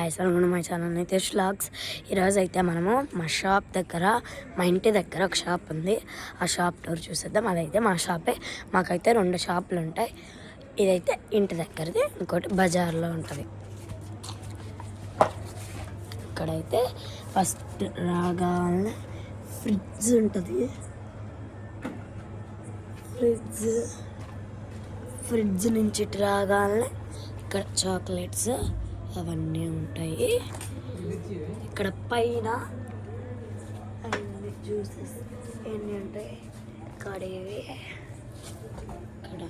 Welcome my channel Nitesh vlogs. ఈరోజు అయితే మనము మా షాప్ దగ్గర, మా ఇంటి దగ్గర ఒక షాప్ ఉంది. ఆ షాప్ టూర్ చూసేద్దాం. అదైతే మా షాపే. మాకైతే 2 షాపులు ఉంటాయి. ఇదైతే ఇంటి దగ్గరది, ఇంకోటి బజార్లో ఉంటుంది. ఇక్కడైతే ఫస్ట్ రాగానే ఫ్రిడ్జ్ ఉంటుంది. ఫ్రిడ్జ్ నుంచి ఇటు రాగానే ఇక్కడ చాక్లెట్స్ అవన్నీ ఉంటాయి. ఇక్కడ పైన అన్ని జ్యూసెస్ ఎన్ని ఉంటాయి. కడివి ఇక్కడ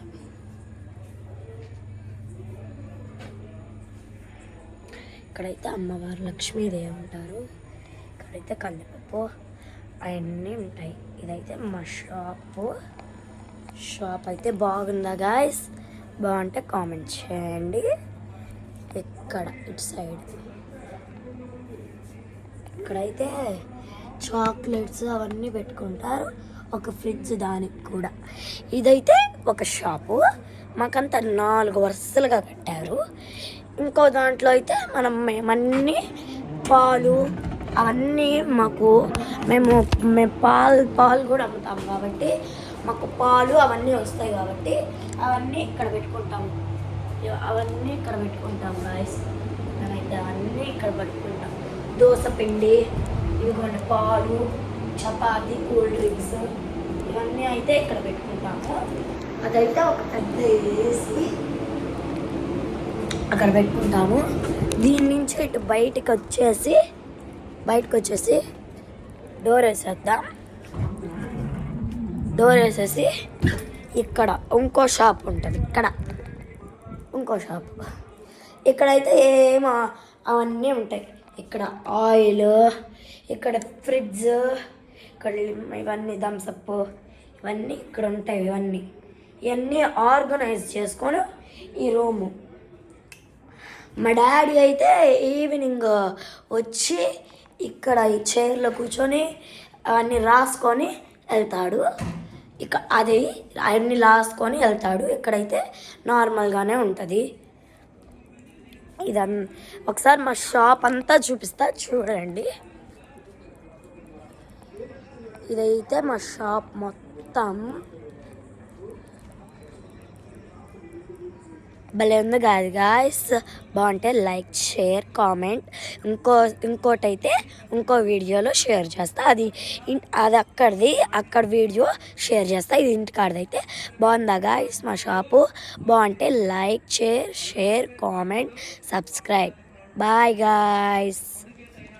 ఇక్కడైతే అమ్మవారు లక్ష్మీదేవి ఉంటారు. ఇక్కడైతే కందిపప్పు అవన్నీ ఉంటాయి. ఇదైతే మా షాప్ అయితే బాగుందా గాయస్? బాగుంటే కామెంట్ చేయండి. ఇక్కడ ఇటు సైడ్ ఇక్కడైతే చాక్లెట్స్ అవన్నీ పెట్టుకుంటారు. ఒక ఫ్రిడ్జ్ దానికి కూడా. ఇదైతే ఒక షాపు. మాకంతా 4 వరుసలుగా కట్టారు. ఇంకో దాంట్లో అయితే మేమన్నీ పాలు అవన్నీ మేము పాలు కూడా అమ్ముతాం కాబట్టి మాకు పాలు అవన్నీ వస్తాయి కాబట్టి అవన్నీ ఇక్కడ పెట్టుకుంటాము. గాయస్. మేమైతే అవన్నీ ఇక్కడ పెట్టుకుంటాం. దోశ పిండి, ఇదిగోండి పాలు, చపాతి, కూల్ డ్రింక్స్ ఇవన్నీ అయితే ఇక్కడ పెట్టుకుంటాము. అదైతే ఒక పెద్ద వేసి అక్కడ పెట్టుకుంటాము. దీని నుంచి ఇటు బయటకు వచ్చేసి డోర్ వేసేసి ఇక్కడ ఇంకో షాప్ ఉంటుంది. ఇంకో షాప్ ఇక్కడైతే ఏమో అవన్నీ ఉంటాయి. ఇక్కడ ఆయిల్, ఇక్కడ ఫ్రిడ్జ్, ఇక్కడ ఇవన్నీ థమ్సప్ ఇవన్నీ ఇక్కడ ఉంటాయి. ఇవన్నీ ఆర్గనైజ్ చేసుకొని ఈ రూము. మా డాడీ అయితే ఈవినింగ్ వచ్చి ఇక్కడ ఈ చైర్లో కూర్చొని అవన్నీ రాసుకొని వెళ్తాడు. అవన్నీ రాసుకొని వెళ్తాడు. ఇక్కడైతే నార్మల్గానే ఉంటుంది. ఒకసారి మా షాప్ అంతా చూపిస్తా, చూడండి. ఇదైతే మా షాప్ మొత్తం. భలే ఉంది కాదు గాయస్? బాగుంటే లైక్, షేర్, కామెంట్. ఇంకోటైతే ఇంకో వీడియోలో షేర్ చేస్తా. అది అక్కడ వీడియో షేర్ చేస్తా. ఇది ఇంటికాడదైతే. బాగుందా గాయస్ మా షాపు? బాగుంటే like, share, comment, subscribe. Bye guys.